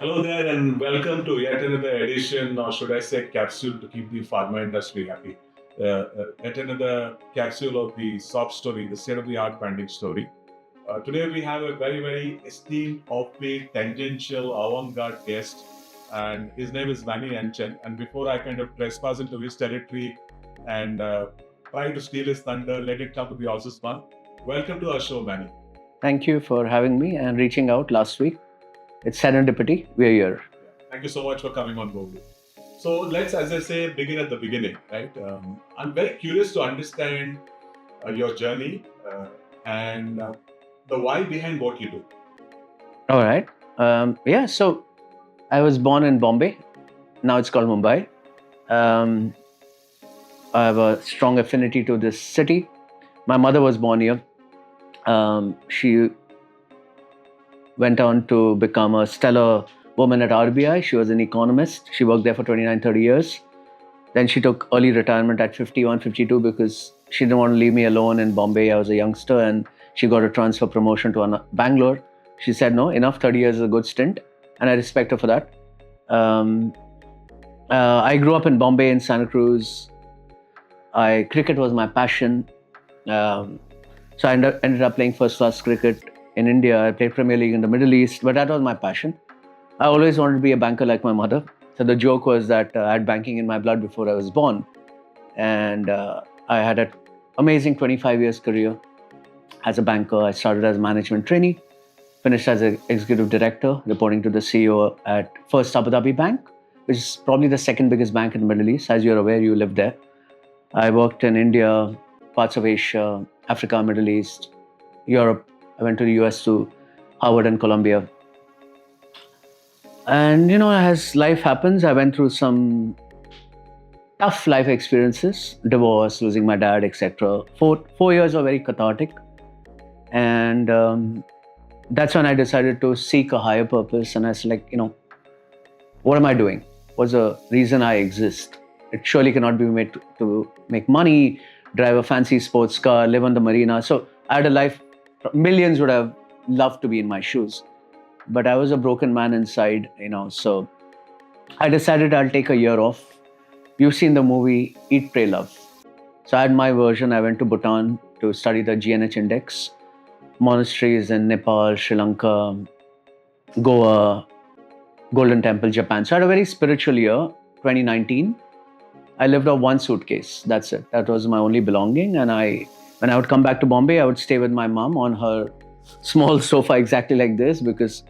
Hello there, and welcome to yet another edition, or should I say, capsule to keep the pharma industry happy. Yet another capsule of the SOHB story, the state of the art branding story. Today, we have a very esteemed, offbeat, tangential, avant garde guest, and his name is Manny Anchan. And before I kind of trespass into his territory and try to steal his thunder, let it come to the horse's mouth. Welcome to our show, Manny. Thank you for having me and reaching out last week. It's serendipity. We're here. Thank you so much for coming on board. So let's, as I say, begin at the beginning, right? I'm very curious to understand your journey and the why behind what you do. All right. So I was born in Bombay. Now it's called Mumbai. Um, I have a strong affinity to this city. My mother was born here. She went on to become a stellar woman at RBI. She was an economist. She worked there for 29, 30 years. Then she took early retirement at 51, 52 because she didn't want to leave me alone in Bombay. I was a youngster and she got a transfer promotion to Bangalore. She said, no, enough, 30 years is a good stint. And I respect her for that. I grew up in Bombay in Santa Cruz. Cricket was my passion. So I ended up playing first class cricket in India. I played Premier League in the Middle East, but that was my passion. I always wanted to be a banker like my mother. So the joke was that I had banking in my blood before I was born. And I had an amazing 25 years career as a banker. I started as a management trainee, finished as an executive director, reporting to the CEO at First Abu Dhabi Bank, which is probably the second biggest bank in the Middle East. As you're aware, you live there. I worked in India, parts of Asia, Africa, Middle East, Europe. I went to the US to Harvard and Columbia. And, as life happens, I went through some tough life experiences, divorce, losing my dad, etc. 4 years were very cathartic. And that's when I decided to seek a higher purpose. And I was like, what am I doing? What's the reason I exist? It surely cannot be made to make money, drive a fancy sports car, live on the marina. So I had a life, millions would have loved to be in my shoes. But I was a broken man inside, so I decided I'll take a year off. You've seen the movie Eat, Pray, Love. So I had my version. I went to Bhutan to study the GNH index, monasteries in Nepal, Sri Lanka, Goa, Golden Temple, Japan. So I had a very spiritual year, 2019. I lived off one suitcase. That's it. That was my only belonging. And when I would come back to Bombay, I would stay with my mom on her small sofa exactly like this because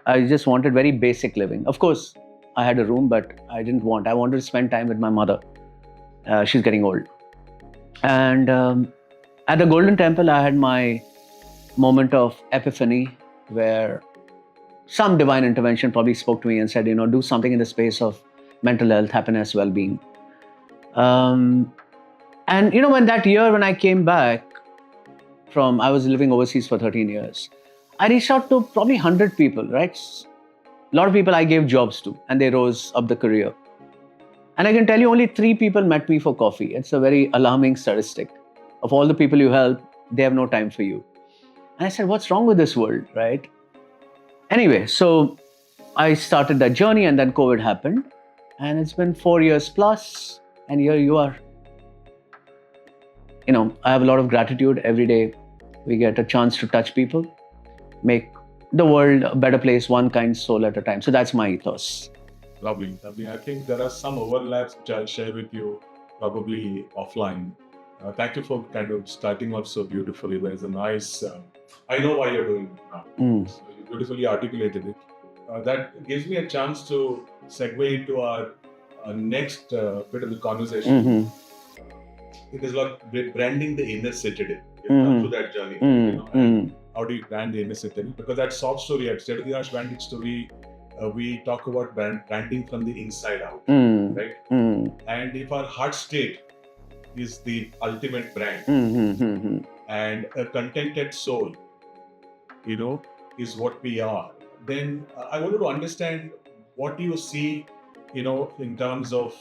I just wanted very basic living. Of course, I had a room, but I wanted to spend time with my mother. She's getting old. And at the Golden Temple, I had my moment of epiphany where some divine intervention probably spoke to me and said, do something in the space of mental health, happiness, well-being. And when I came back I was living overseas for 13 years, I reached out to probably 100 people, right? A lot of people I gave jobs to and they rose up the career. And I can tell you only 3 people met me for coffee. It's a very alarming statistic. Of all the people you help, they have no time for you. And I said, what's wrong with this world, right? Anyway, so I started that journey and then COVID happened. And it's been 4 years plus, and here you are. I have a lot of gratitude every day. We get a chance to touch people, make the world a better place, one kind soul at a time. So that's my ethos. Lovely. I think there are some overlaps which I'll share with you probably offline. Thank you for kind of starting off so beautifully. There's a nice, I know why you're doing it now. So you beautifully articulated it. That gives me a chance to segue into our next bit of the conversation. Mm-hmm. It is like branding the inner citadel. You've come through that journey. And how do you brand the inner citadel? Because that SOHB story, at State of the Art Branding Story, we talk about branding from the inside out, right? And if our heart state is the ultimate brand, and a contented soul, is what we are, then I wanted to understand what do you see, in terms of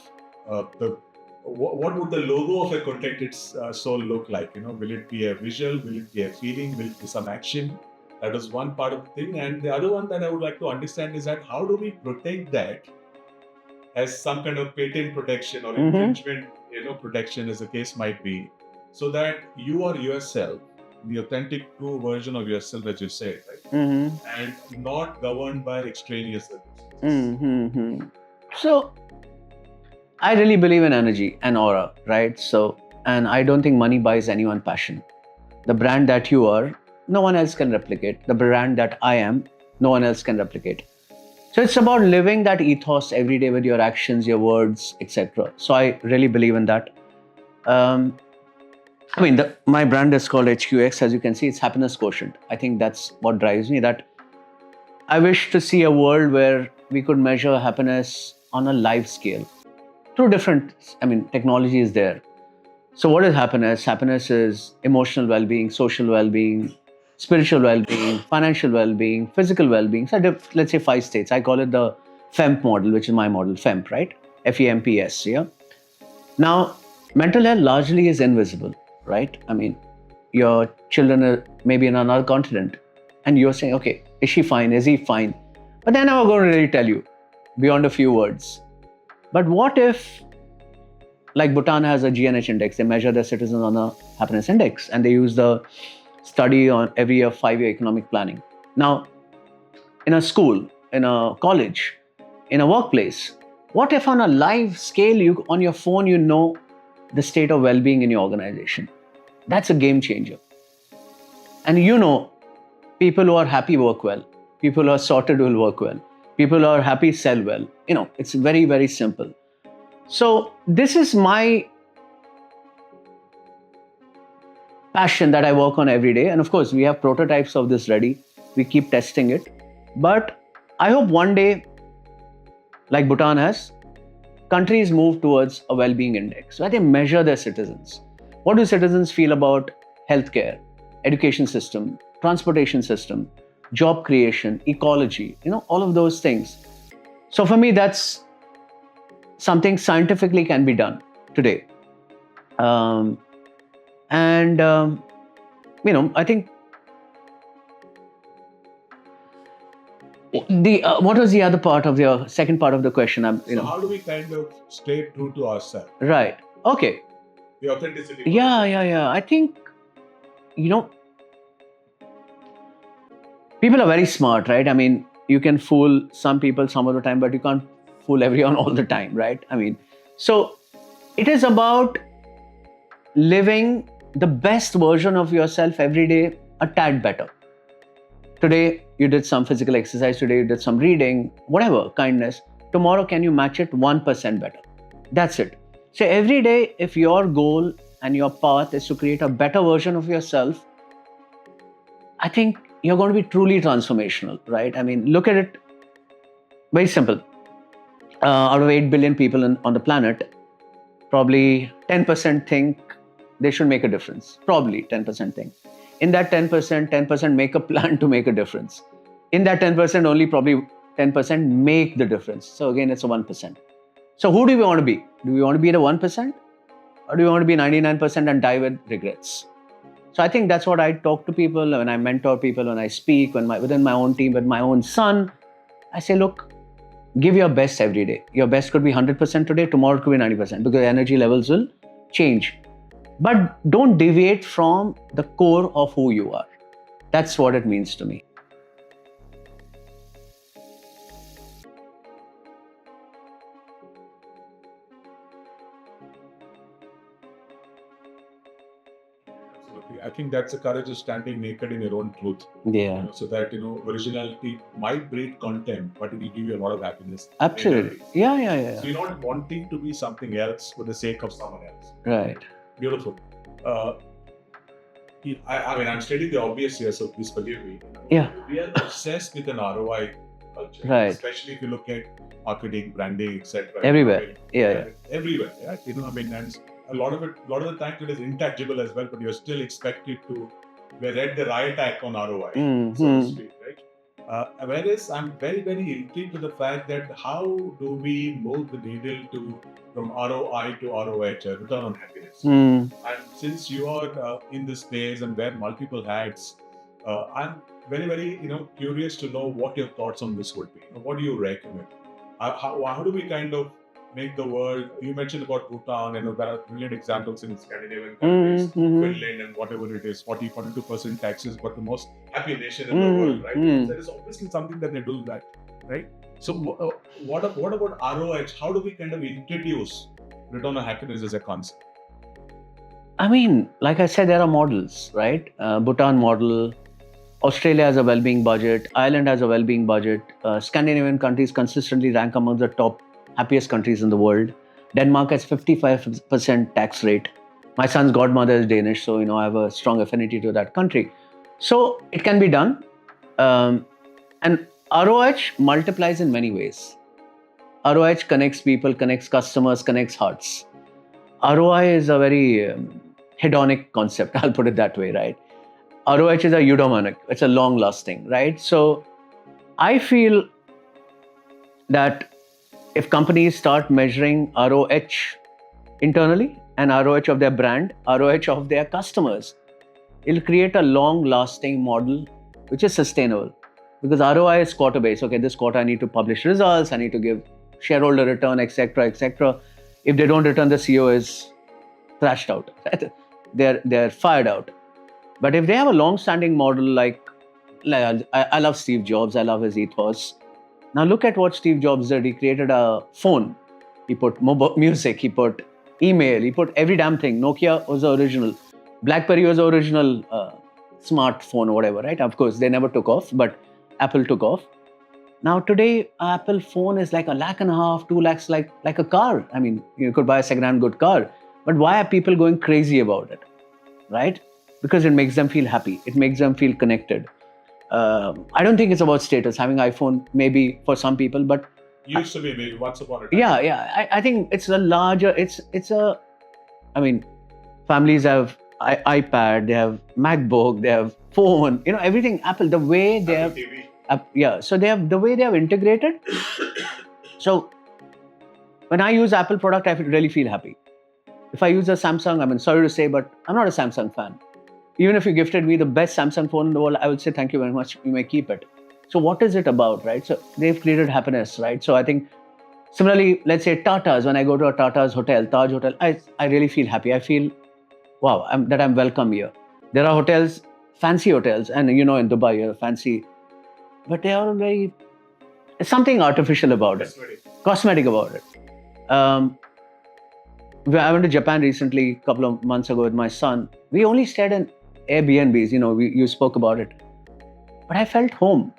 what would the logo of a contented soul look like? Will it be a visual? Will it be a feeling? Will it be some action? That is one part of the thing. And the other one that I would like to understand is that how do we protect that as some kind of patent protection or infringement, protection as the case might be, so that you are yourself, the authentic true version of yourself, as you said, right? And not governed by extraneous circumstances. So I really believe in energy and aura, right? So, and I don't think money buys anyone passion. The brand that you are, no one else can replicate. The brand that I am, no one else can replicate. So it's about living that ethos every day with your actions, your words, etc. So I really believe in that. My brand is called HQX. As you can see, it's happiness quotient. I think that's what drives me. That I wish to see a world where we could measure happiness on a live scale through different. Technology is there. So what is happiness? Happiness is emotional well-being, social well-being, spiritual well-being, financial well-being, physical well-being. So let's say 5 states. I call it the FEMP model, which is my model, FEMP, right? FEMPS, yeah? Now, mental health largely is invisible, right? Your children are maybe in another continent and you're saying, okay, is she fine? Is he fine? But they're never going to really tell you beyond a few words. But what if, like Bhutan has a GNH index, they measure their citizens on a happiness index and they use the study on every year, 5-year economic planning. Now, in a school, in a college, in a workplace, what if on a live scale, on your phone, you know the state of well-being in your organization? That's a game changer. And people who are happy work well. People who are sorted will work well. People who are happy sell well. It's very, very simple. So this is my passion that I work on every day. And of course, we have prototypes of this ready. We keep testing it. But I hope one day, like Bhutan has, countries move towards a well-being index where they measure their citizens. What do citizens feel about healthcare, education system, transportation system, job creation, ecology, all of those things. So for me, that's something scientifically can be done today. I think what was the other part of your second part of the question? So how do we kind of stay true to ourselves? Right. Okay. The authenticity. Yeah. I think, people are very smart, right? You can fool some people some of the time, but you can't fool everyone all the time, right? So it is about living the best version of yourself every day, a tad better. Today, you did some physical exercise. Today, you did some reading, whatever, kindness. Tomorrow, can you match it 1% better? That's it. So every day, if your goal and your path is to create a better version of yourself, I think you're going to be truly transformational, right? Look at it very simple. Out of 8 billion people on the planet, probably 10% think they should make a difference. Probably 10% think. In that 10% make a plan to make a difference. In that 10%, only probably 10% make the difference. So again, it's a 1%. So who do we want to be? Do we want to be the 1%? Or do we want to be 99% and die with regrets? So I think that's what I talk to people when I mentor people, when I speak, within my own team, with my own son. I say, look, give your best every day. Your best could be 100% today, tomorrow it could be 90% because energy levels will change. But don't deviate from the core of who you are. That's what it means to me. I think that's the courage of standing naked in your own truth. Yeah. So that, originality might breed contempt, but it will give you a lot of happiness. Absolutely. Yeah. So you're not wanting to be something else for the sake of someone else. Right. Beautiful. I'm stating the obvious here, so please forgive me. Yeah. We are obsessed with an ROI culture. Right. Especially if you look at marketing, branding, etc. Everywhere. Yeah. Everywhere. Yeah. And a lot of the time it is intangible as well, but you're still expected to read the right act on ROI, so to speak, right? Whereas I'm very, very intrigued with the fact that how do we move the needle from ROI to ROH, return on happiness? And since you are in this space and wear multiple hats, I'm very, very, curious to know what your thoughts on this would be. What do you recommend? How do we kind of make the world? You mentioned about Bhutan, there are brilliant examples in Scandinavian countries, Finland, and whatever it is, 42% taxes, but the most happy nation in the world, right? There is obviously something that they do that, right? So, what about ROH? How do we kind of introduce return on happiness as a concept? I mean, like I said, there are models, right? Bhutan model, Australia has a well-being budget, Ireland has a well-being budget, Scandinavian countries consistently rank among the top happiest countries in the world. Denmark has 55% tax rate. My son's godmother is Danish, so I have a strong affinity to that country. So it can be done. And ROH multiplies in many ways. ROH connects people, connects customers, connects hearts. ROI is a very hedonic concept, I'll put it that way, right? ROH is a eudaimonic, it's a long lasting, right? So I feel that if companies start measuring ROH internally and ROH of their brand, ROH of their customers, it'll create a long lasting model which is sustainable. Because ROI is quarter based. Okay, this quarter I need to publish results, I need to give shareholder return, etc., etc. If they don't return, the CEO is thrashed out. They're fired out. But if they have a long-standing model like I love Steve Jobs, I love his ethos. Now look at what Steve Jobs did. He created a phone. He put music. He put email. He put every damn thing. Nokia was the original. BlackBerry was the original smartphone or whatever, right? Of course, they never took off, but Apple took off. Now today, Apple phone is like $1.5 lakh, 2 lakhs, like a car. I mean, you could buy a second-hand good car. But why are people going crazy about it, right? Because it makes them feel happy. It makes them feel connected. I don't think it's about status. Having iPhone maybe for some people, but used to be maybe once upon a time. Yeah. I think it's a larger. I mean, families have iPad, they have MacBook, they have phone. Everything Apple. The way they have. TV. So they have the way they have integrated. So when I use Apple product, I really feel happy. If I use a Samsung, I mean, sorry to say, but I'm not a Samsung fan. Even if you gifted me the best Samsung phone in the world, I would say thank you very much. You may keep it. So what is it about, right? So they've created happiness, right? So I think similarly, let's say Tata's. When I go to a Tata's hotel, Taj Hotel, I really feel happy. I feel, wow, that I'm welcome here. There are hotels, fancy hotels, and in Dubai, fancy, but they are very, there's something artificial about it, cosmetic about it. I went to Japan recently, a couple of months ago with my son. We only stayed in Airbnbs, you spoke about it. But I felt home,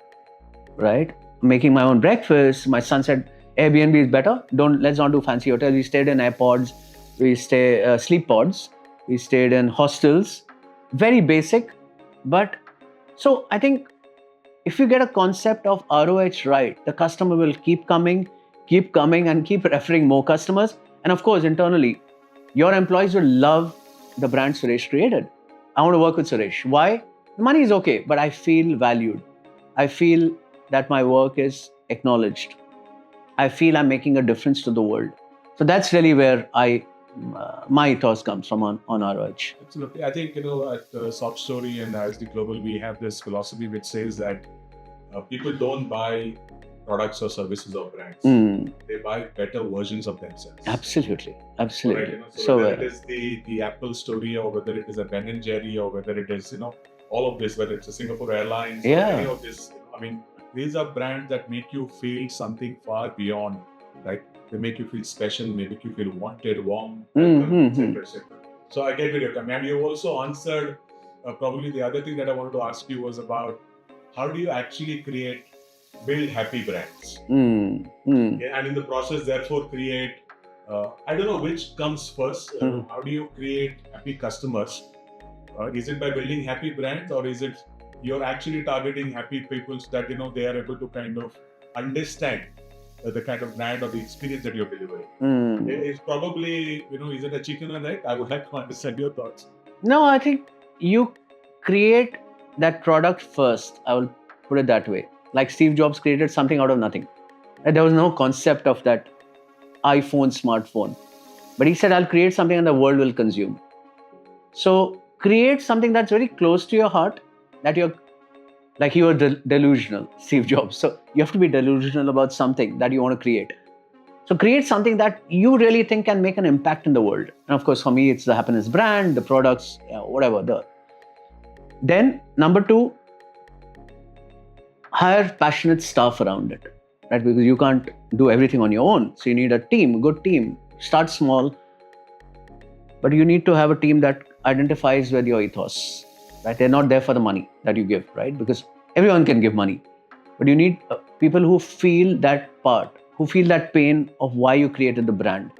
right? Making my own breakfast. My son said, Airbnb is better. Let's not do fancy hotels. We stayed in airpods. We sleep pods. We stayed in hostels. Very basic. But so I think if you get a concept of ROH right, the customer will keep coming and keep referring more customers. And of course, internally, your employees will love the brand Suresh created. I want to work with Suresh. Why? The money is okay, but I feel valued. I feel that my work is acknowledged. I feel I'm making a difference to the world. So that's really where my ethos comes from on ROH. Absolutely. I think, at SOHB Story and ISD Global, we have this philosophy which says that people don't buy products or services or brands. They buy better versions of themselves. Absolutely. Right, so whether it is the Apple story, or whether it is a Ben & Jerry, or whether it is, all of this, whether it's a Singapore Airlines, or any of this, these are brands that make you feel something far beyond, right? They make you feel special, they make you feel wanted, warm, etc. So I get where you're coming. And you also answered, probably the other thing that I wanted to ask you was about how do you actually build happy brands? Yeah, and in the process, therefore, create, I don't know which comes first. How do you create happy customers? Is it by building happy brands, or is it you're actually targeting happy people so that, they are able to kind of understand the kind of brand or the experience that you're delivering? It's probably, is it a chicken and egg? I would like to understand your thoughts. No, I think you create that product first. I will put it that way. Like Steve Jobs created something out of nothing. There was no concept of that iPhone, smartphone. But he said, I'll create something and the world will consume. So create something that's very close to your heart, that Like you were delusional, Steve Jobs. So you have to be delusional about something that you want to create. So create something that you really think can make an impact in the world. And of course, for me, it's the happiness brand, the products, whatever. Then number two, hire passionate staff around it, right? Because you can't do everything on your own. So you need a team, a good team. Start small, but you need to have a team that identifies with your ethos, right? They're not there for the money that you give, right? Because everyone can give money, but you need people who feel that part, who feel that pain of why you created the brand.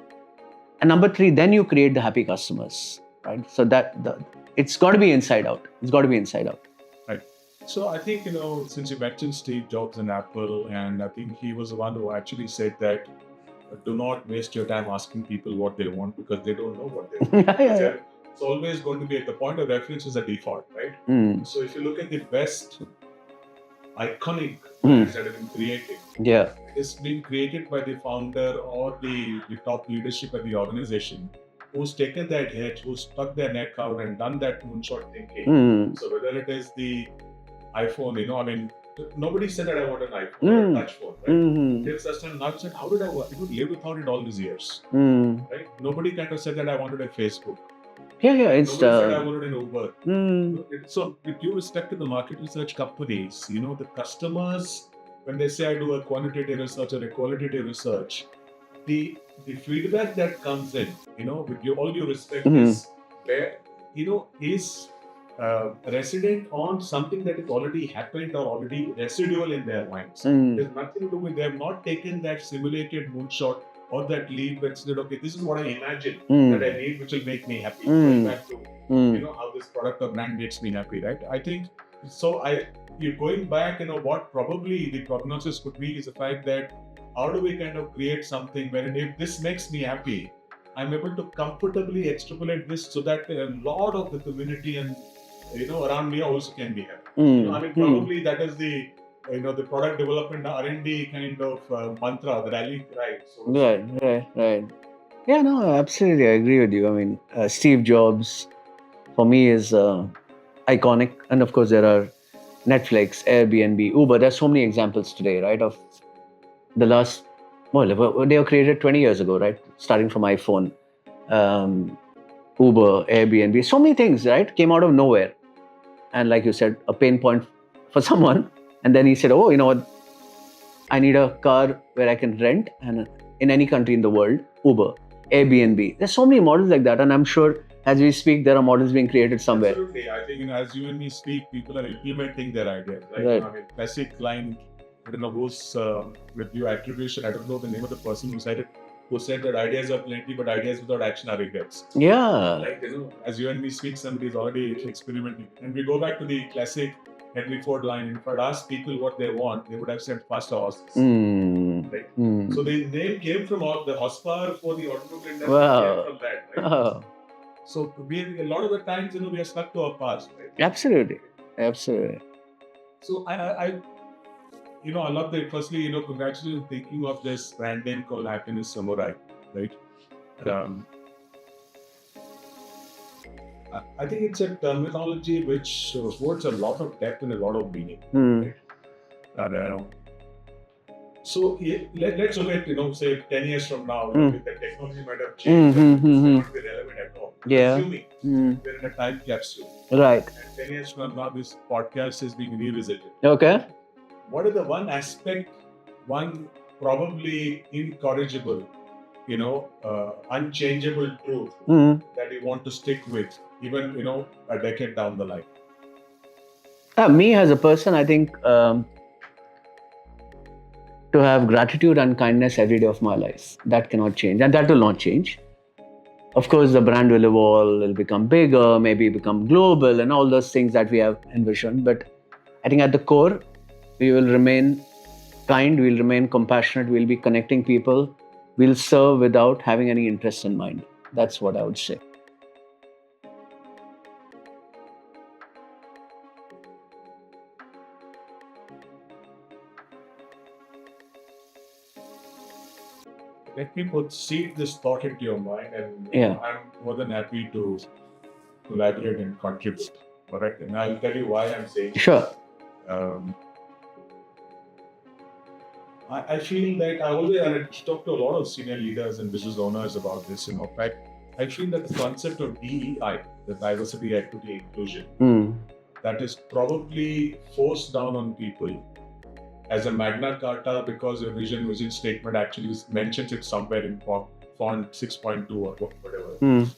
And number three, then you create the happy customers, right? So it's got to be inside out. It's got to be inside out. Right. So I think, since you mentioned Steve Jobs and Apple, and I think he was the one who actually said that do not waste your time asking people what they want because they don't know what they want. Yeah. It's always going to be at the point of reference is a default, right? So if you look at the best iconic brands that have been created, it's been created by the founder or the top leadership of the organization who's taken that hit, who's stuck their neck out and done that moonshot thinking. So whether it is the iPhone, nobody said that I want an iPhone or a touch phone, right? They've just not said, how did I live without it all these years, right? Nobody kind of said that I wanted a Facebook. It's nobody said I wanted an Uber. So with due respect to the market research companies, the customers, when they say I do a quantitative research or a qualitative research, the feedback that comes in, with all due respect, is where, is resident on something that is already happened or already residual in their minds. There's nothing to do with, they have not taken that simulated moonshot or that leap and said, okay, this is what I imagine that I need, which will make me happy. Going back to, how this product or brand makes me happy, right? I think, so you're going back, what probably the prognosis could be is the fact that how do we kind of create something where if this makes me happy, I'm able to comfortably extrapolate this so that a lot of the community and around me also can be happy. Probably that is the the product development R&D kind of mantra, the rally cry. So Right. Yeah, no, absolutely, I agree with you. Steve Jobs, for me, is iconic, and of course, there are Netflix, Airbnb, Uber. There's so many examples today, right? Of the last, they were created 20 years ago, right? Starting from iPhone, Uber, Airbnb, so many things, right? Came out of nowhere. And like you said, a pain point for someone. And then he said, oh, you know what? I need a car where I can rent, and in any country in the world, Uber, Airbnb. There's so many models like that. And I'm sure as we speak, there are models being created somewhere. Absolutely. I think as you and me speak, people are implementing their ideas. Right? Classic line, I don't know who's with your attribution. I don't know the name of the person who said that ideas are plenty, but ideas without action are regrets. Yeah. As you and me speak, somebody is already experimenting. And we go back to the classic Henry Ford line. If I'd asked people what they want, they would have said faster horses. Right? So the name came from the horsepower for the automobile industry came from that. Right? Oh. So a lot of the times, we are stuck to our past. Right? Absolutely. So I love that. Firstly, congratulations on thinking of this brand name called Happiness Samurai, right? I think it's a terminology which holds a lot of depth and a lot of meaning. Right? So let's look at, say 10 years from now, the technology might have changed, it's not be relevant at all. Assuming we're in a time capsule. Right. And 10 years from now, this podcast is being revisited. Okay. What is the one aspect, one probably incorrigible, unchangeable truth that you want to stick with, even, a decade down the line? Me as a person, I think to have gratitude and kindness every day of my life. That cannot change, and that will not change. Of course, the brand will evolve, it'll become bigger, maybe become global, and all those things that we have envisioned. But I think at the core, we will remain kind, we'll remain compassionate, we'll be connecting people, we'll serve without having any interest in mind. That's what I would say. Let me seed this thought into your mind, and I'm more than happy to collaborate and contribute. Correct? And I'll tell you why I'm saying Sure. Um, I feel that I talk to a lot of senior leaders and business owners about this. In fact, I feel that the concept of DEI, the diversity, equity, inclusion, that is probably forced down on people as a Magna Carta because your vision statement actually mentions it somewhere in font 6.2 or whatever.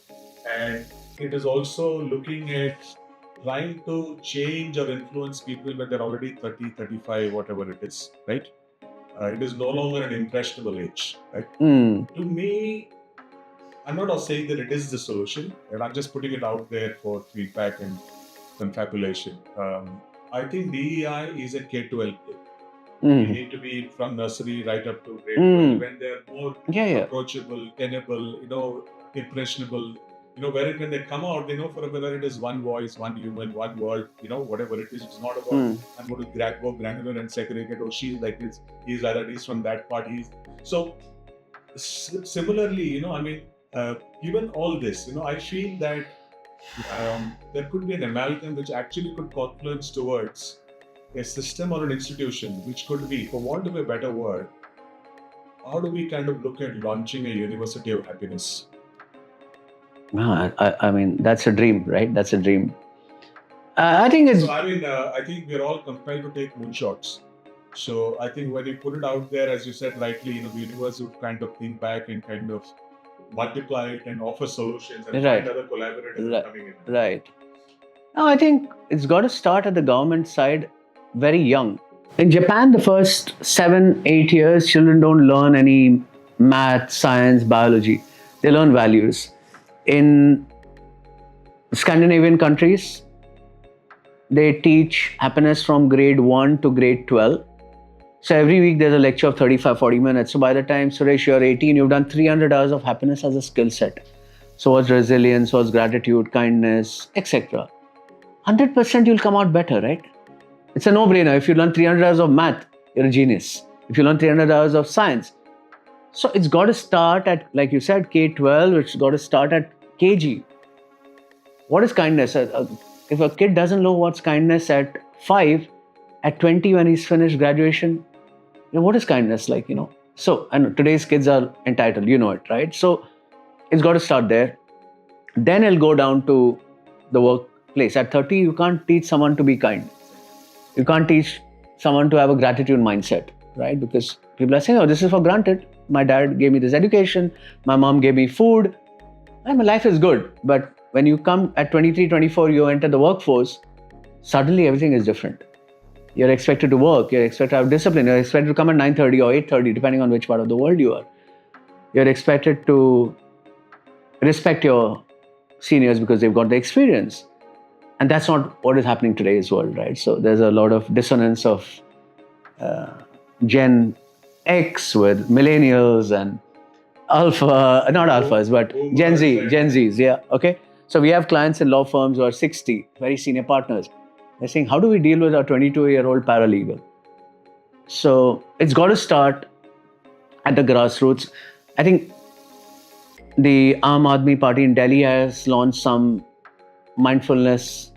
And it is also looking at trying to change or influence people when they're already 30, 35, whatever it is, right? It is no longer an impressionable age, right? To me, I'm not saying that it is the solution, and I'm just putting it out there for feedback and confabulation. I think DEI is a K-12 kid. You need to be from nursery right up to grade 12 when they're more approachable, tenable, impressionable. When they come out, they know for whether it is one voice, one human, one world, whatever it is. It's not about I'm going to go granular and segregate. Oh, she's like this, he's like that, he's from that part. So similarly, given all this, I feel that there could be an amalgam which actually could confluence towards a system or an institution which could be, for want of a better word, how do we kind of look at launching a university of happiness? I mean, that's a dream, right? That's a dream. I think it's. So, I think we're all compelled to take moonshots. So, I think when you put it out there, as you said rightly, the universe would kind of think back and kind of multiply it and offer solutions and find other collaborators coming in. Right. Now, I think it's got to start at the government side very young. In Japan, the first 7-8 years, children don't learn any math, science, biology. They learn values. In Scandinavian countries, they teach happiness from grade 1 to grade 12. So every week there's a lecture of 35-40 minutes. So by the time, Suresh, you're 18, you've done 300 hours of happiness as a skill set. So what's resilience, what's gratitude, kindness, etc. 100% you'll come out better, right? It's a no-brainer. If you learn 300 hours of math, you're a genius. If you learn 300 hours of science. So it's got to start at, like you said, K-12. It's got to start at KG. What is kindness? If a kid doesn't know what's kindness at 5, at 20 when he's finished graduation, what is kindness like, So, I know today's kids are entitled, you know it, right? So, it's got to start there. Then it'll go down to the workplace. At 30, you can't teach someone to be kind. You can't teach someone to have a gratitude mindset, right? Because people are saying, oh, this is for granted. My dad gave me this education. My mom gave me food. My life is good. But when you come at 23, 24, you enter the workforce, suddenly everything is different. You're expected to work. You're expected to have discipline. You're expected to come at 9:30 or 8:30, depending on which part of the world you are. You're expected to respect your seniors because they've got the experience. And that's not what is happening in today's world, right? So there's a lot of dissonance of Gen X with millennials and not alphas, but Gen Zs, yeah, okay? So we have clients in law firms who are 60, very senior partners. They're saying, how do we deal with our 22-year-old paralegal? So it's got to start at the grassroots. I think the Aam Aadmi Party in Delhi has launched some mindfulness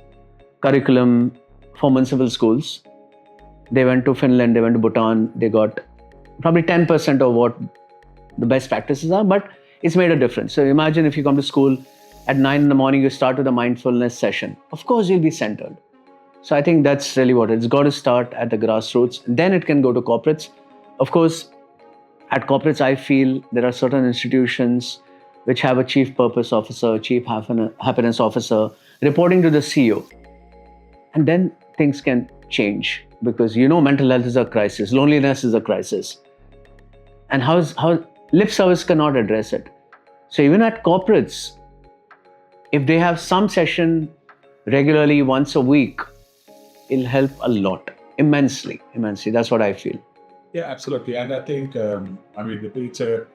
curriculum for municipal schools. They went to Finland, they went to Bhutan, they got probably 10% of what the best practices are, but it's made a difference. So imagine if you come to school at 9 in the morning, you start with a mindfulness session. Of course, you'll be centered. So I think that's really what it's got to start at the grassroots. Then it can go to corporates. Of course, at corporates, I feel there are certain institutions which have a chief purpose officer, chief happiness officer, reporting to the CEO. And then things can change because mental health is a crisis, loneliness is a crisis. And how lip service cannot address it. So even at corporates, if they have some session regularly once a week, it'll help a lot, immensely. That's what I feel. Yeah, absolutely. And I think, it's a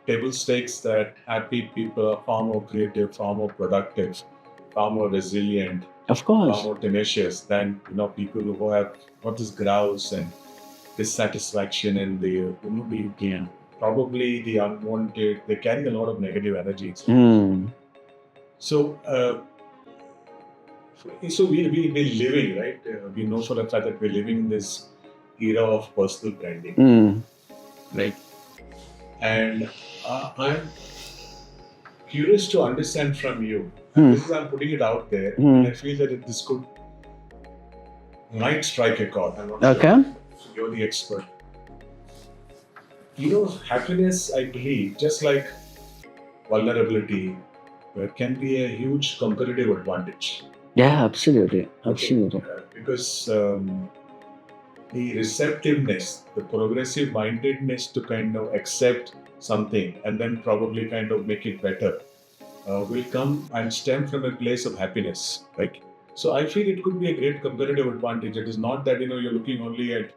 table stakes that happy people are far more creative, far more productive, far more resilient, of course, far more tenacious than people who have got this grouse and dissatisfaction and probably the unwanted. They carry a lot of negative energies. So So we're living, right? We know for the fact that we're living in this era of personal branding, right? And I'm curious to understand from you. And this is, I'm putting it out there, and I feel that this might strike a chord. I'm not sure. You're the expert. Happiness, I believe, just like vulnerability, can be a huge competitive advantage. Yeah, absolutely. Absolutely. Because the receptiveness, the progressive mindedness to kind of accept something and then probably kind of make it better will come and stem from a place of happiness. Like, so I feel it could be a great competitive advantage. It is not that you're looking only at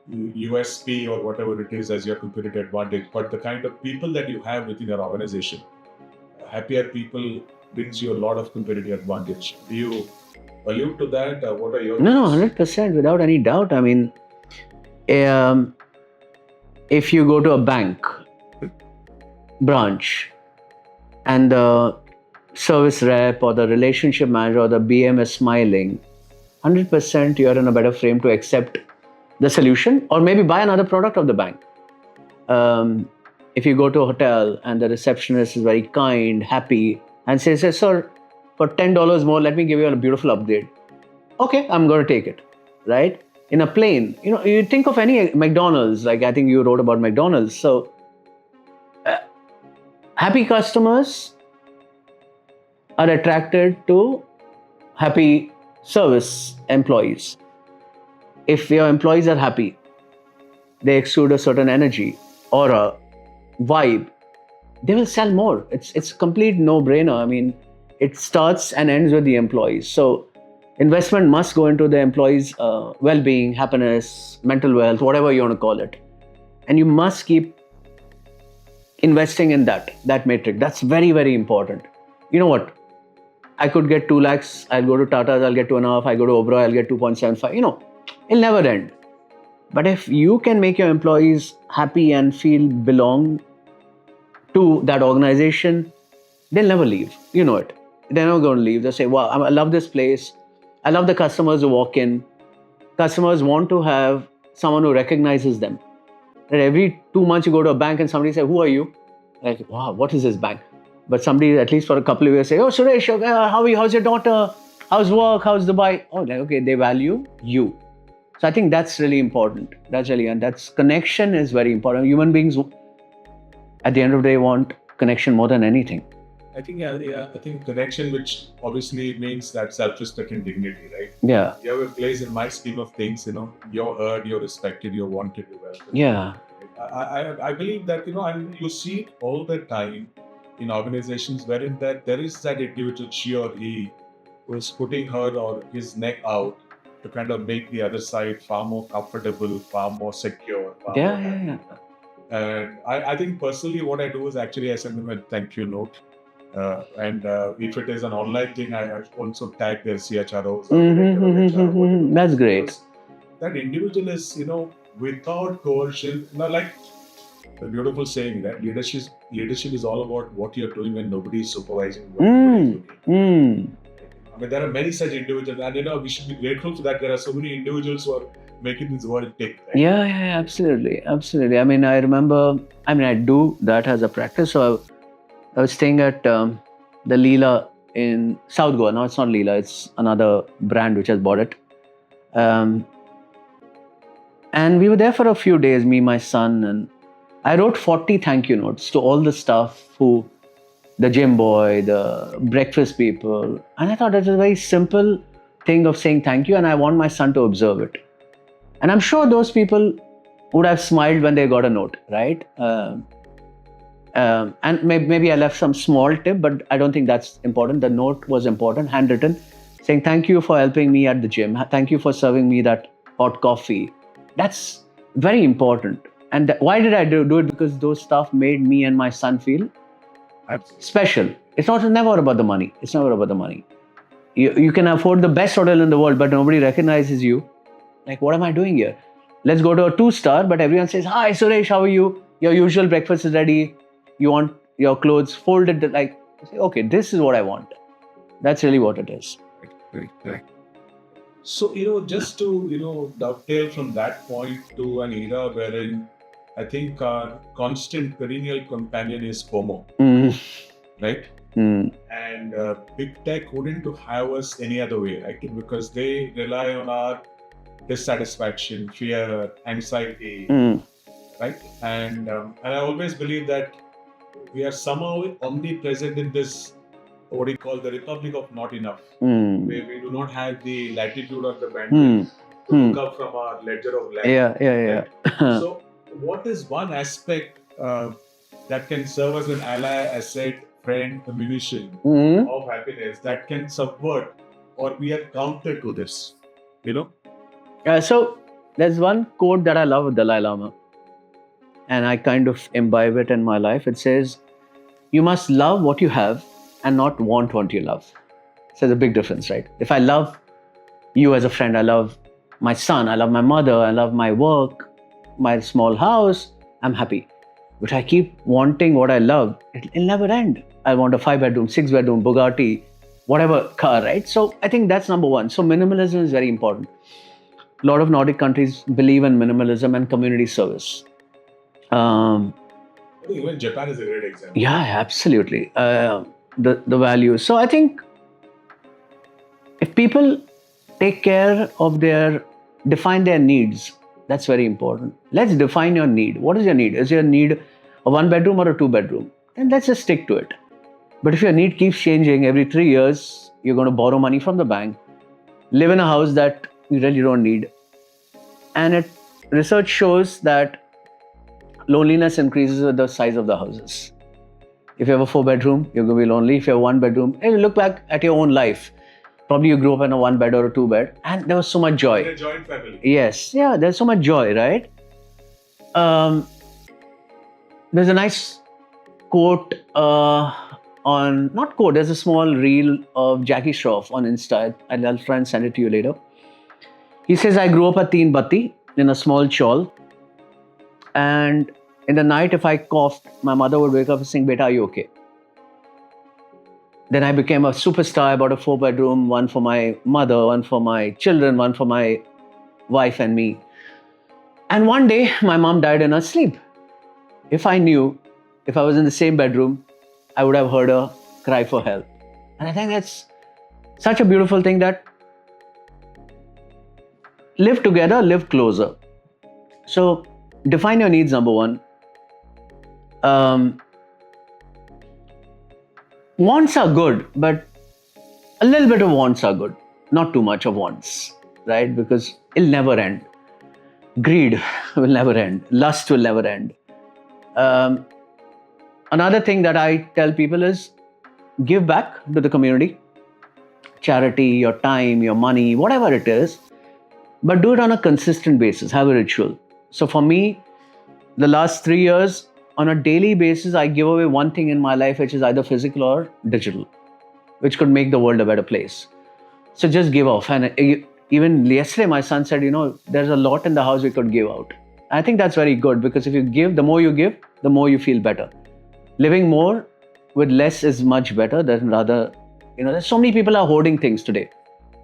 USP or whatever it is as your competitive advantage, but the kind of people that you have within your organization. Happier people brings you a lot of competitive advantage. Do you allude to that? What are your No, 100%, without any doubt. I mean, if you go to a bank branch and the service rep or the relationship manager or the BM is smiling, 100% you're in a better frame to accept the solution or maybe buy another product of the bank. If you go to a hotel and the receptionist is very kind, happy, and says, "Sir, for $10 more, let me give you a beautiful upgrade." Okay, I'm going to take it, right? In a plane, you think of any McDonald's, like I think you wrote about McDonald's. So, happy customers are attracted to happy service employees. If your employees are happy, they exude a certain energy or a vibe, they will sell more. It's a complete no-brainer. I mean, it starts and ends with the employees. So investment must go into the employees' well-being, happiness, mental wealth, whatever you want to call it. And you must keep investing in that metric. That's very, very important. You know what? I could get 2 lakhs. I'll go to Tata's, I'll get 2.5. I go to Oberoi, I'll get 2.75. It'll never end. But if you can make your employees happy and feel belong to that organization, they'll never leave. You know it. They're never going to leave. They'll say, wow, I love this place. I love the customers who walk in. Customers want to have someone who recognizes them. That every 2 months you go to a bank and somebody says, who are you? Like, wow, what is this bank? But somebody, at least for a couple of years, say, oh, Suresh, how are you? How's your daughter? How's work? How's Dubai? Oh, okay, they value you. So I think that's really important. And that's connection is very important. Human beings, at the end of the day, want connection more than anything. I think, I think connection, which obviously means that self-respect and dignity, right? Yeah. You have a place in my scheme of things, you're heard, you're respected, you're wanted, you're welcome. Yeah. I believe that, and you see it all the time in organizations wherein that there is that individual, she or he, who is putting her or his neck out to kind of make the other side far more comfortable, far more secure. Yeah. And I think personally what I do is actually I send them a thank you note. And if it is an online thing, I also tag their CHROs. That's great. That individual is, without coercion, like the beautiful saying that leadership is all about what you're doing when nobody is supervising what you're doing. I mean, there are many such individuals, and we should be grateful for that. There are so many individuals who are making this world tick. Right? Yeah, absolutely. I mean, I do that as a practice. So I was staying at the Leela in South Goa. No, it's not Leela. It's another brand which has bought it. And we were there for a few days, me, my son, and I wrote 40 thank you notes to all the staff the gym boy, the breakfast people. And I thought it was a very simple thing of saying thank you, and I want my son to observe it. And I'm sure those people would have smiled when they got a note, right? And maybe I left some small tip, but I don't think that's important. The note was important, handwritten, saying thank you for helping me at the gym. Thank you for serving me that hot coffee. That's very important. And why did I do it? Because those staff made me and my son feel special. It's never about the money. It's never about the money. You can afford the best hotel in the world, but nobody recognizes you. Like, what am I doing here? Let's go to a 2-star, but everyone says, hi, Suresh, how are you? Your usual breakfast is ready. You want your clothes folded. Like, okay, this is what I want. That's really what it is. Right. So, just to, dovetail from that point to an era wherein I think our constant perennial companion is FOMO, right? And big tech wouldn't have us any other way, right? Because they rely on our dissatisfaction, fear, anxiety, right? And I always believe that we are somehow omnipresent in this, what we call the Republic of Not Enough, where we do not have the latitude or the bandwidth to look up from our ledger of lack. Yeah. So, what is one aspect that can serve as an ally, asset, friend, a musician of happiness that can subvert or be a counter to this? So there's one quote that I love of Dalai Lama, and I kind of imbibe it in my life. It says, "You must love what you have and not want what you love." So there's a big difference, right? If I love you as a friend, I love my son, I love my mother, I love my work, my small house, I'm happy. But I keep wanting what I love, it'll never end. I want a 5-bedroom, 6-bedroom, Bugatti, whatever car, right? So I think that's number one. So minimalism is very important. A lot of Nordic countries believe in minimalism and community service. Even Japan is a great example. Yeah, absolutely. The values. So I think if people take care of define their needs, that's very important. Let's define your need. What is your need? Is your need a 1-bedroom or a 2-bedroom? Then let's just stick to it. But if your need keeps changing every 3 years, you're going to borrow money from the bank, live in a house that you really don't need. And research shows that loneliness increases with the size of the houses. If you have a 4-bedroom, you're going to be lonely. If you have 1-bedroom, and you look back at your own life, probably you grew up in a 1-bed or a 2-bed, and there was so much joy. In a joint family. Yes, yeah, there's so much joy, right? There's a nice quote there's a small reel of Jackie Shroff on Insta. I'll try and send it to you later. He says, I grew up at Teen Batti in a small chawl. And in the night, if I coughed, my mother would wake up and sing, Beta, are you okay? Then I became a superstar. I bought a 4-bedroom, one for my mother, one for my children, one for my wife and me. And one day, my mom died in her sleep. If I was in the same bedroom, I would have heard her cry for help. And I think that's such a beautiful thing, that live together, live closer. So define your needs, number one. Wants are good, but a little bit of wants are good. Not too much of wants, right? Because it'll never end. Greed will never end. Lust will never end. Another thing that I tell people is give back to the community. Charity, your time, your money, whatever it is. But do it on a consistent basis. Have a ritual. So for me, the last 3 years, on a daily basis, I give away one thing in my life, which is either physical or digital, which could make the world a better place. So just give off. And even yesterday, my son said, there's a lot in the house we could give out. I think that's very good, because if you give, the more you give, the more you feel better. Living more with less is much better than rather, there's so many people are hoarding things today.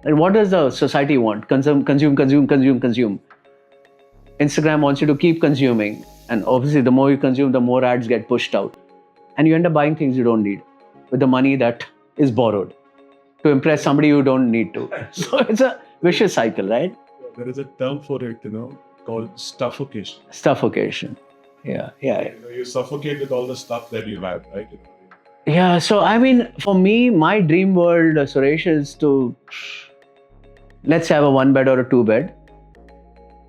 And what does the society want? Consume. Instagram wants you to keep consuming. And obviously, the more you consume, the more ads get pushed out. And you end up buying things you don't need with the money that is borrowed to impress somebody you don't need to. So it's a vicious cycle, right? There is a term for it, called stuffocation. Stuffocation. Yeah. You suffocate with all the stuff that you have, right? Yeah. So, for me, my dream world, Suresh, is to let's have a 1-bed or a 2-bed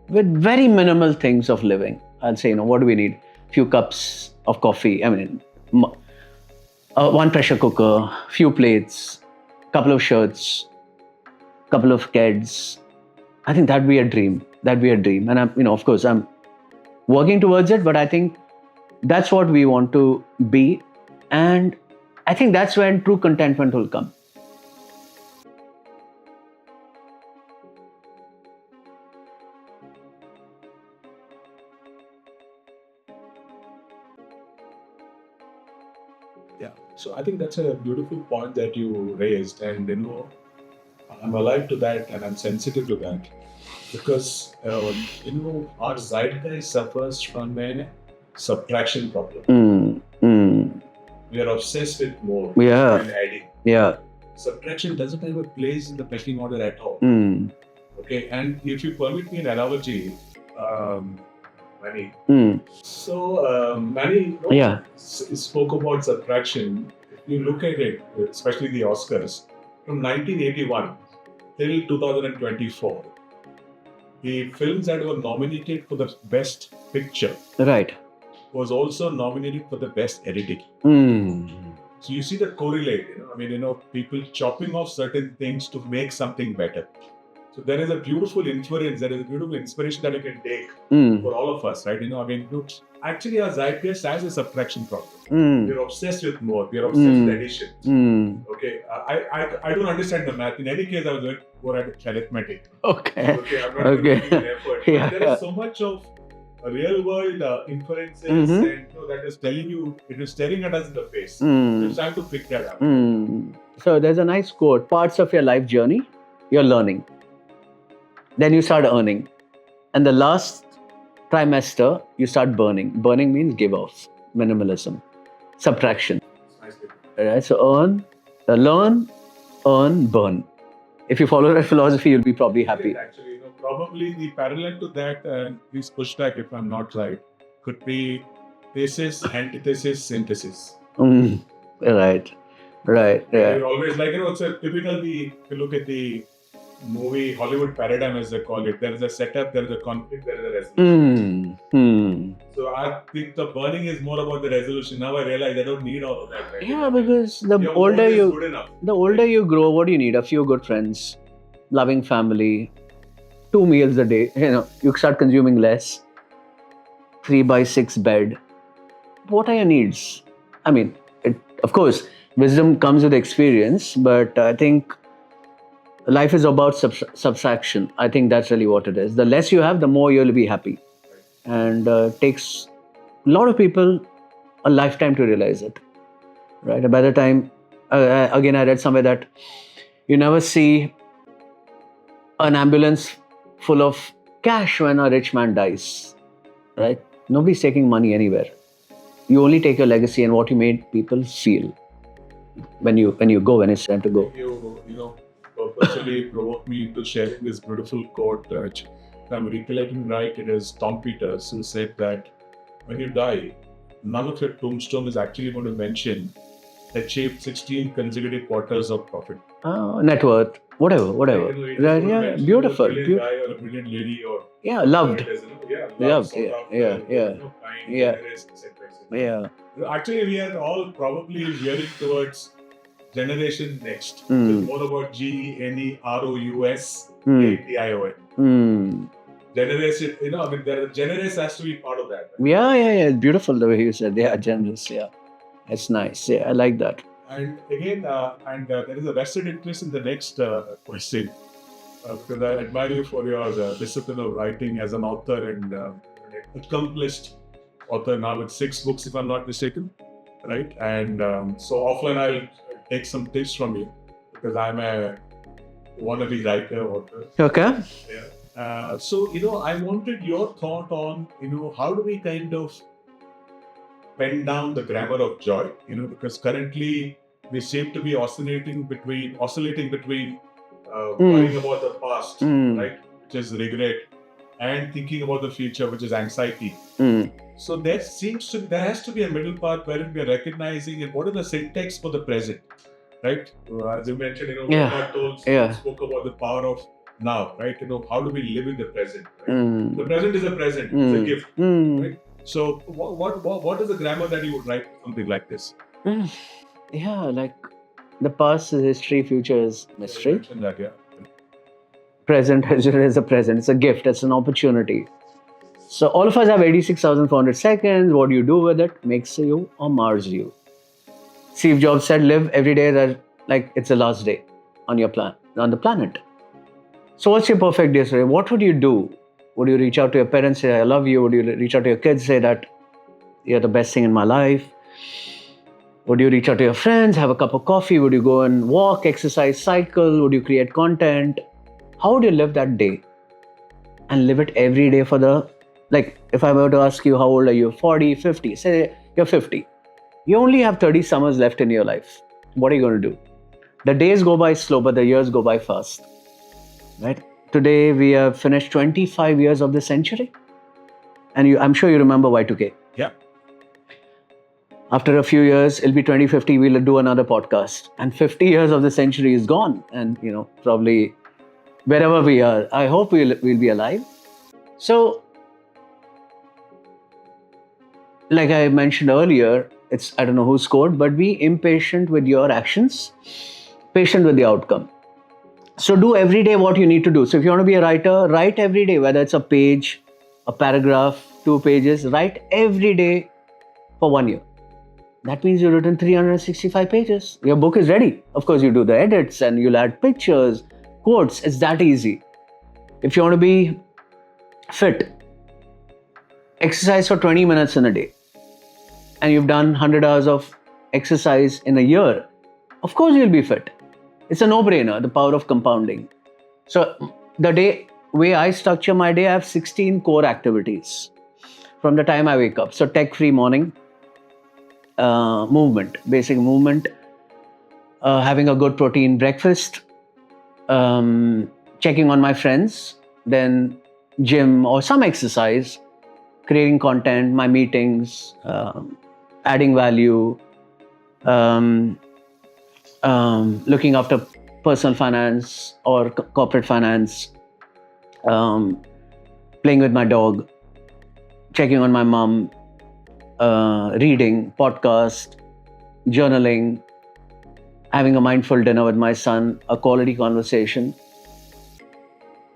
with very minimal things of living. I'll say, what do we need? Few cups of coffee. One pressure cooker, few plates, couple of shirts, couple of kids. I think that'd be a dream. And of course, I'm working towards it, but I think that's what we want to be. And I think that's when true contentment will come. Yeah. So I think that's a beautiful point that you raised. And, I'm alive to that and I'm sensitive to that because our zeitgeist suffers from a subtraction problem. We are obsessed with more and adding. Yeah. Subtraction doesn't have a place in the pecking order at all. Okay, and if you permit me an analogy, Manny. Manny spoke about subtraction. If you look at it, especially the Oscars, from 1981 till 2024, the films that were nominated for the Best Picture was also nominated for the Best Editing. So you see the correlate, people chopping off certain things to make something better. So there is a beautiful inference, there is a beautiful inspiration that you can take for all of us, right? Actually our zeitgeist has a subtraction problem. We're obsessed with more, we're obsessed with addition. Okay, I don't understand the math. In any case, I was going more at arithmetic. Okay, I'm not going to give an effort. But there is so much of real world inferences and that is telling you, it is staring at us in the face. It's time to pick that up. So there's a nice quote: parts of your life journey, you're learning. Then you start earning. And the last trimester, you start burning. Burning means give off, minimalism, subtraction. Right? So learn, earn, burn. If you follow that philosophy, you'll be probably happy. Actually, probably the parallel to that, please push back if I'm not right, could be thesis, antithesis, synthesis. Right. Yeah. You're always like, it's a typical, if you look at the movie Hollywood paradigm, as they call it, there is a setup, there is a conflict, there is a resolution. So I think the burning is more about the resolution. Now I realize I don't need all of that. Right? Yeah, because the older you grow, what do you need? A few good friends, loving family, 2 meals a day. You start consuming less. 3x6 bed. What are your needs? I mean, of course, wisdom comes with experience, but I think life is about subtraction. I think that's really what it is. The less you have, the more you'll be happy. And it takes a lot of people a lifetime to realize it. Right? By the time, again, I read somewhere that you never see an ambulance full of cash when a rich man dies. Right? Nobody's taking money anywhere. You only take your legacy and what you made people feel when it's time to go. You purposely provoked me into sharing this beautiful quote. If I'm recollecting right, it is Tom Peters who said that when you die, none of your tombstone is actually going to mention achieved 16 consecutive quarters of profit. Net worth, whatever. Right, beautiful. A brilliant guy or a brilliant lady or loved. Loved. Actually, we are all probably veering towards generation next. It's more about GENEROUS ATION. Generation, generous has to be part of that. Right? Yeah. It's beautiful the way you said. Yeah, generous. Yeah, it's nice. Yeah, I like that. And again, there is a vested interest in the next question. Because I admire you for your discipline of writing as an author and accomplished author now with 6 books, if I'm not mistaken, right? And so offline I'll take some tips from you because I'm a wannabe writer, author. Okay. Yeah. So I wanted your thought on how do we kind of pen down the grammar of joy? Because currently we seem to be oscillating between worrying about the past, right, which is regret, and thinking about the future, which is anxiety. So there has to be a middle path wherein we are recognizing what are the syntax for the present, right? As you mentioned, spoke about the power of now, right? How do we live in the present? Right? The present is a present, it's a gift, right? So what is the grammar that you would write something like this? Yeah, like the past is history, future is mystery. Present is a present. It's a gift. It's an opportunity. So all of us have 86,400 seconds. What do you do with it? Makes you or mars you. Steve Jobs said, live every day like it's the last day on the planet. So what's your perfect day today? What would you do? Would you reach out to your parents, say, I love you? Would you reach out to your kids, say that you're the best thing in my life? Would you reach out to your friends, have a cup of coffee? Would you go and walk, exercise, cycle? Would you create content? How would you live that day? And live it every day like if I were to ask you, how old are you? 40, 50. Say you're 50. You only have 30 summers left in your life. What are you going to do? The days go by slow, but the years go by fast. Right? Today, we have finished 25 years of the century. And I'm sure you remember Y2K. Yeah. After a few years, it'll be 2050, we'll do another podcast. And 50 years of the century is gone. And, probably wherever we are, I hope we'll be alive. So, like I mentioned earlier, I don't know who scored, but be impatient with your actions, patient with the outcome. So do every day what you need to do. So if you want to be a writer, write every day, whether it's a page, a paragraph, 2 pages, write every day for 1 year. That means you've written 365 pages. Your book is ready. Of course, you do the edits and you'll add pictures, quotes. It's that easy. If you want to be fit, exercise for 20 minutes in a day. And you've done 100 hours of exercise in a year. Of course, you'll be fit. It's a no-brainer, the power of compounding. So the way I structure my day, I have 16 core activities from the time I wake up. So tech-free morning, movement, basic movement, having a good protein breakfast, checking on my friends, then gym or some exercise, creating content, my meetings, adding value, looking after personal finance or corporate finance, playing with my dog, checking on my mom, reading, podcast, journaling, having a mindful dinner with my son, a quality conversation,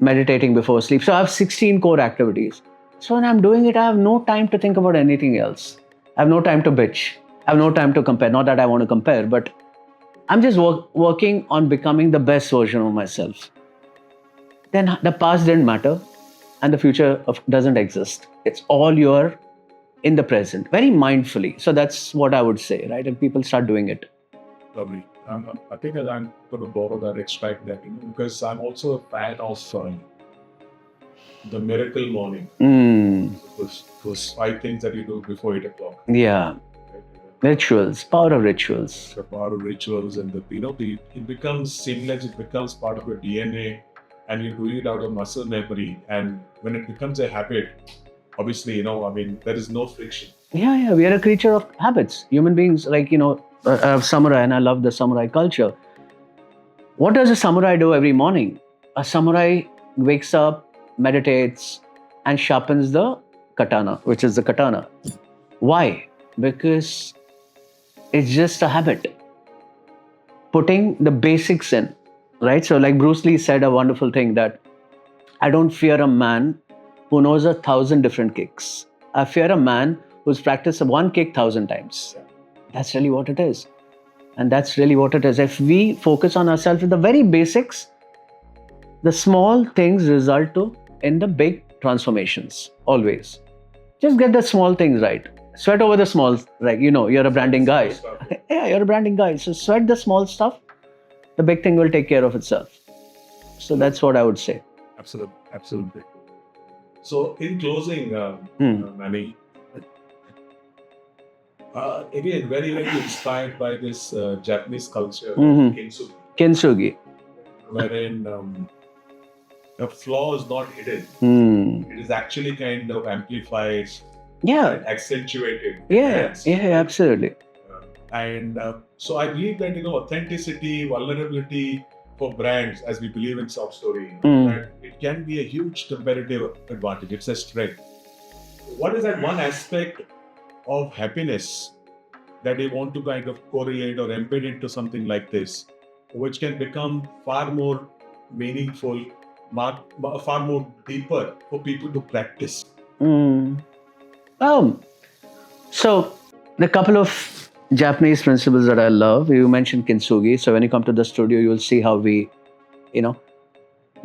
meditating before sleep. So I have 16 core activities. So when I'm doing it, I have no time to think about anything else. I have no time to bitch. I have no time to compare. Not that I want to compare, but I'm just working on becoming the best version of myself. Then the past didn't matter and the future doesn't exist. It's all you're in the present, very mindfully. So that's what I would say, right? And people start doing it. Lovely. I think that I'm going to borrow that, extract that, because I'm also a fan of the miracle morning. Those 5 things that you do before 8 o'clock. Yeah. Rituals, power of rituals. The power of rituals, and it becomes seamless. It becomes part of your DNA, and you do it out of muscle memory. And when it becomes a habit, obviously, there is no friction. Yeah. We are a creature of habits. Human beings, a samurai, and I love the samurai culture. What does a samurai do every morning? A samurai wakes up, meditates, and sharpens the katana, which is the katana. Why? Because it's just a habit. Putting the basics in, right? So like Bruce Lee said a wonderful thing that I don't fear a man who knows 1,000 different kicks. I fear a man who's practiced one kick 1,000 times. That's really what it is. And that's really what it is. If we focus on ourselves with the very basics, the small things result in the big transformations, always. Just get the small things right. Sweat over the small, you're a branding guy. Yeah, you're a branding guy. So sweat the small stuff. The big thing will take care of itself. So that's what I would say. Absolutely. So in closing, Manny, again, very, very inspired by this Japanese culture, Kintsugi. Wherein a flaw is not hidden. It is actually kind of amplified. And accentuated. Yeah, absolutely. So I believe that authenticity, vulnerability for brands, as we believe in SOHB Story, that it can be a huge competitive advantage. It's a strength. What is that one aspect of happiness that they want to kind of correlate or embed into something like this, which can become far more meaningful, far more deeper for people to practice? So the couple of Japanese principles that I love, you mentioned kintsugi. So when you come to the studio, you'll see how we,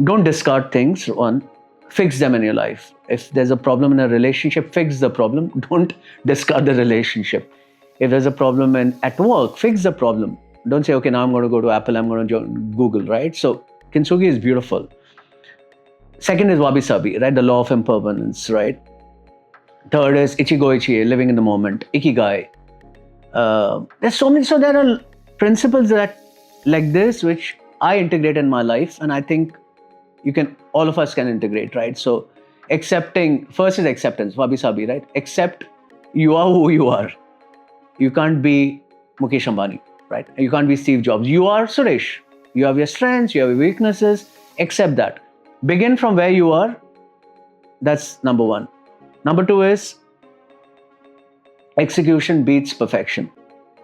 don't discard things. One, fix them in your life. If there's a problem in a relationship, fix the problem. Don't discard the relationship. If there's a problem at work, fix the problem. Don't say, okay, now I'm going to go to Apple, I'm going to join Google, right? So kintsugi is beautiful. Second is wabi-sabi, right? The law of impermanence, right? Third is ichigo-ichi, living in the moment, ikigai. There's so many. So there are principles that like this which I integrate in my life, and I think all of us can integrate, right? So first is acceptance, wabi-sabi, right? Accept you are who you are. You can't be Mukesh Ambani, right? You can't be Steve Jobs. You are Suresh. You have your strengths, you have your weaknesses. Accept that. Begin from where you are. That's number one. Number two is execution beats perfection.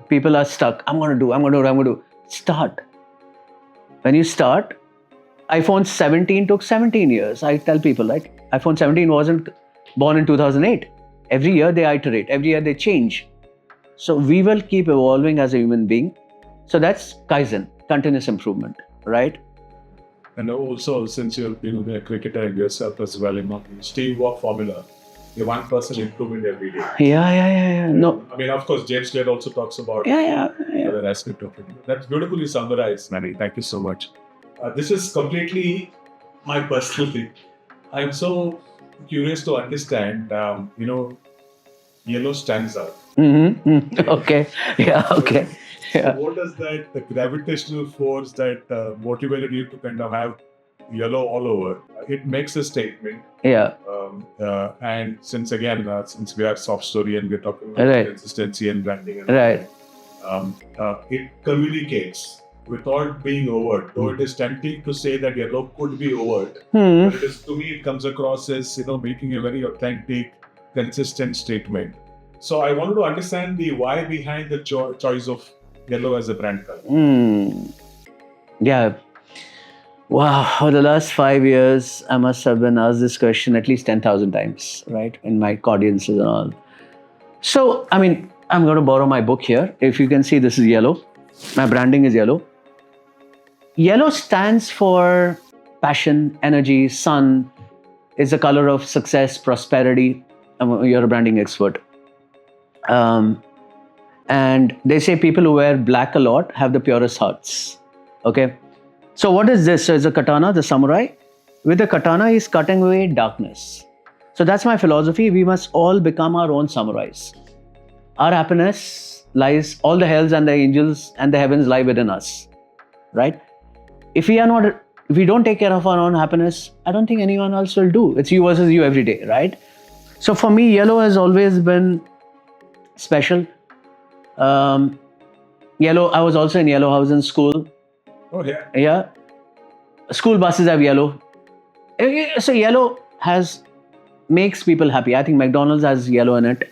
People are stuck. I'm going to do. Start. When you start, iPhone 17 took 17 years. I tell people, right? iPhone 17 wasn't born in 2008. Every year they iterate. Every year they change. So we will keep evolving as a human being. So that's Kaizen, continuous improvement, right? And also, since you're a cricketer yourself as well, Steve Waugh formula, the 1% improvement every day. Yeah. No. I mean, of course, James Clear also talks about the aspect of it. That's beautifully summarized, Manny. Thank you so much. This is completely my personal thing. I'm so curious to understand, yellow stands out. Mm-hmm. Okay. Yeah, okay. Yeah. So what does the gravitational force that motivated you to kind of have yellow all over? It makes a statement. Yeah. And since we are soft story and we're talking about consistency and branding, it communicates without being overt. Though it is tempting to say that yellow could be overt, but to me it comes across as making a very authentic, consistent statement. So I wanted to understand the why behind the choice of yellow as a brand color. Yeah. Wow. For the last 5 years, I must have been asked this question at least 10,000 times, right? In my audiences and all. So, I mean, I'm going to borrow my book here. If you can see, this is yellow. My branding is yellow. Yellow stands for passion, energy, sun. It's the color of success, prosperity. You're a branding expert. And they say people who wear black a lot have the purest hearts. Okay. So what is this? So it's a katana, the samurai. With the katana, he's cutting away darkness. So that's my philosophy. We must all become our own samurais. Our happiness lies, all the hells and the angels and the heavens lie within us. Right? If we don't take care of our own happiness, I don't think anyone else will do. It's you versus you every day, right? So for me, yellow has always been special. Yellow, I was also in yellow. I was in school. Oh, yeah. Yeah. School buses have yellow. So yellow makes people happy. I think McDonald's has yellow in it.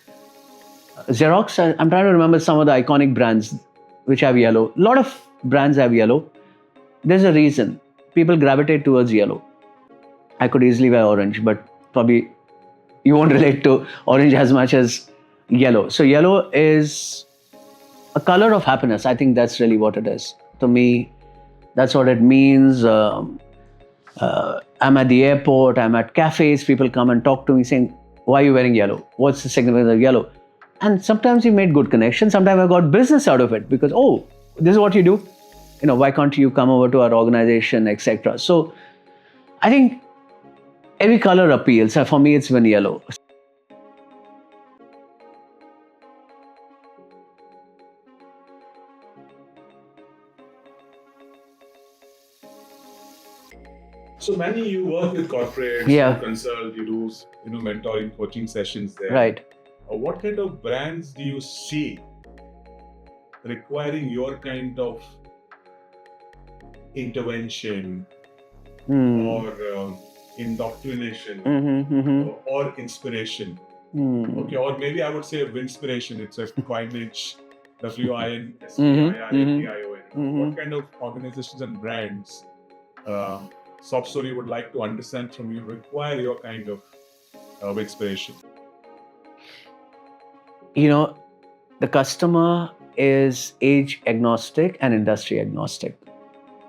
Xerox, I'm trying to remember some of the iconic brands which have yellow. A lot of brands have yellow. There's a reason. People gravitate towards yellow. I could easily wear orange, but probably you won't relate to orange as much as yellow. So yellow is a color of happiness. I think that's really what it is. To me, that's what it means. I'm at the airport, I'm at cafes, people come and talk to me saying, why are you wearing yellow? What's the significance of yellow? And sometimes we made good connections. Sometimes I got business out of it because, this is what you do. Why can't you come over to our organization, etc. So I think every color appeals. For me, it's been yellow. So Manny, you work with corporates, Yeah. you consult, you do mentoring, coaching sessions there. Right. What kind of brands do you see requiring your kind of intervention or indoctrination or inspiration? Okay, or maybe I would say inspiration. It's a coinage, WINSPIRATION. What kind of organizations and brands Soft Story would like to understand from you require your kind of inspiration? The customer is age agnostic and industry agnostic.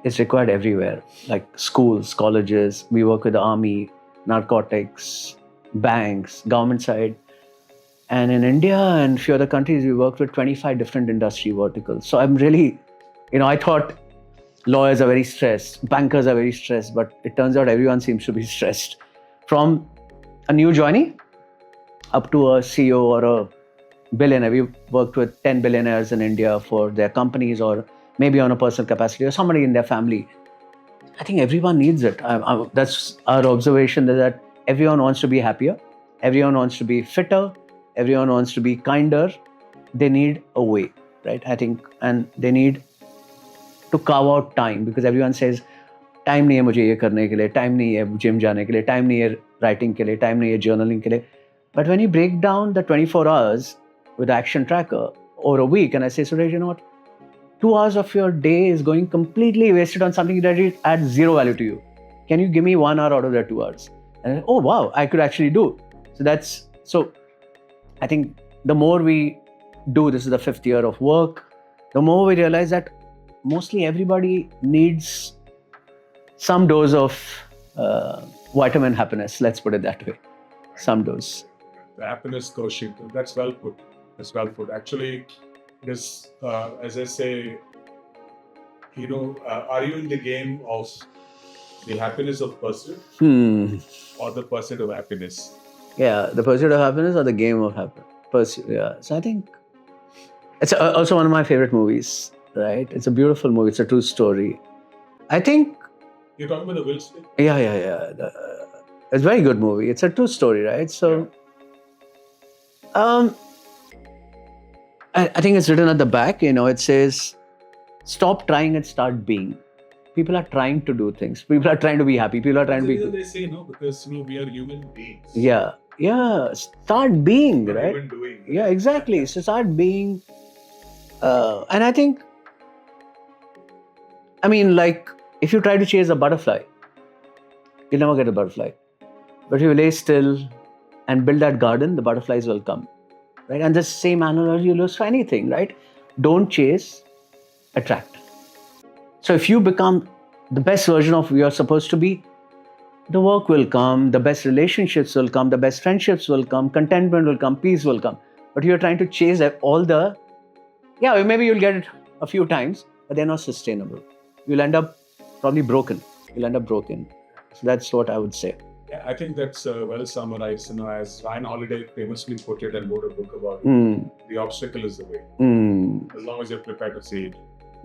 It's required everywhere, like schools, colleges. We work with the army, narcotics, banks, government side. And in India and few other countries, we worked with 25 different industry verticals. So I'm really, I thought lawyers are very stressed, bankers are very stressed, but it turns out everyone seems to be stressed. From a new joinee up to a CEO or a billionaire. We've worked with 10 billionaires in India for their companies or maybe on a personal capacity or somebody in their family. I think everyone needs it. That's our observation, that everyone wants to be happier. Everyone wants to be fitter. Everyone wants to be kinder. They need a way, right? I think, and they need to carve out time, because everyone says, time नहीं है मुझे ये करने के लिए, time नहीं है gym जाने के लिए, time नहीं है writing के लिए, time नहीं है journaling के लिए. But when you break down the 24 hours with Action Tracker over a week, and I say, Suresh, you know what? 2 hours of your day is going completely wasted on something that adds zero value to you. Can you give me 1 hour out of that 2 hours? And oh wow, I could actually do. So I think the more we do, this is the 5th year of work, the more we realize that mostly everybody needs some dose of vitamin happiness. Let's put it that way. Some dose. The happiness quotient. That's well put. That's well put. Actually, this, as I say, are you in the game of the happiness of pursuit or the pursuit of happiness? Yeah, the pursuit of happiness or the game of happiness. Pursuit. Yeah. So I think it's also one of my favorite movies. Right? It's a beautiful movie. It's a true story. I think. You're talking about the Will Smith? Yeah. It's a very good movie. It's a true story, right? So, I think it's written at the back. It says, "Stop trying and start being." People are trying to do things. People are trying to be happy. People are trying to be. They say no, because we are human beings. Yeah. Start being, not right? Even doing. Yeah, exactly. So start being, and I think. I mean, like, if you try to chase a butterfly, you'll never get a butterfly. But if you lay still and build that garden, the butterflies will come, right? And the same analogy you use for anything, right? Don't chase, attract. So if you become the best version of who you're supposed to be, the work will come, the best relationships will come, the best friendships will come, contentment will come, peace will come. But you're trying to chase maybe you'll get it a few times, but they're not sustainable. You'll end up probably broken. So that's what I would say. Yeah, I think that's well summarized. As Ryan Holiday famously put it and wrote a book about it, the obstacle is the way. As long as you're prepared to see it.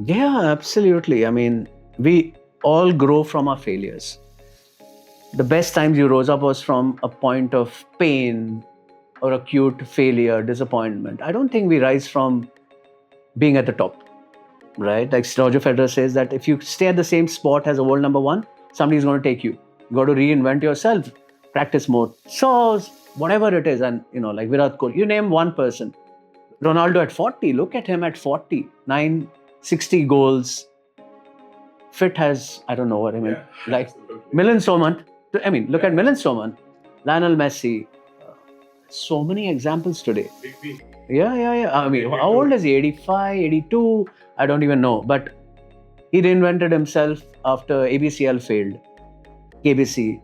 Yeah, absolutely. I mean, we all grow from our failures. The best times you rose up was from a point of pain or acute failure, disappointment. I don't think we rise from being at the top. Right? Like Roger Federer says that if you stay at the same spot as a world number 1, somebody's going to take you. You got to reinvent yourself, practice more serves, whatever it is. And, like Virat Kohli, you name one person. Ronaldo at 40, look at him at 40, 960 goals. Fit has, I don't know what I mean, like Milan Soman. Look at Milan Soman, Lionel Messi. So many examples today. Big. Yeah. I mean, how old is he? 85, 82? I don't even know. But he reinvented himself after ABCL failed. KBC.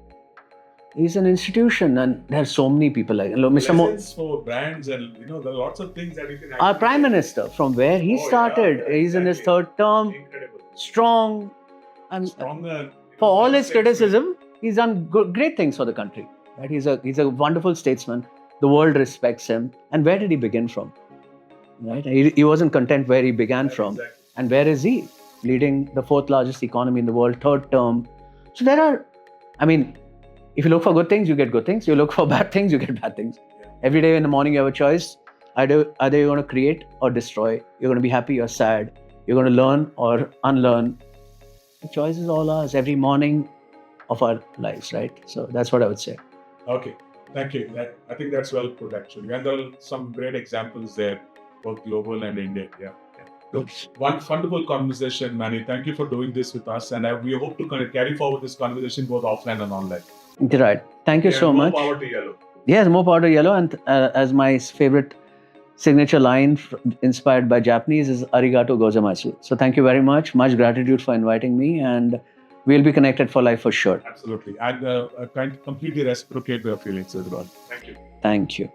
He's an institution, and there are so many people like Mr. for brands, and there are lots of things that you can. Our Prime Minister, from where he started, he's in his 3rd term. Incredible. Strong, and Stronger. For all his criticism, he's done great things for the country. Right? He's a wonderful statesman. The world respects him. And where did he begin from? Right? He wasn't content where he began from. Exactly. And where is he? Leading the 4th largest economy in the world, 3rd term. So if you look for good things, you get good things. You look for bad things, you get bad things. Yeah. Every day in the morning, you have a choice. Either you're going to create or destroy. You're going to be happy or sad. You're going to learn or unlearn. The choice is all ours every morning of our lives, right? So that's what I would say. Okay. Thank you. I think that's well put, actually. And there are some great examples there, both global and India. Yeah. One wonderful conversation, Manny. Thank you for doing this with us. And we hope to carry forward this conversation both offline and online. Right. Thank you so much. More power to yellow. Yes, more power to yellow. And as my favorite signature line inspired by Japanese is arigato gozaimasu. So thank you very much. Much gratitude for inviting me. And we'll be connected for life for sure. Absolutely. And I completely reciprocate your feelings as well. Thank you. Thank you.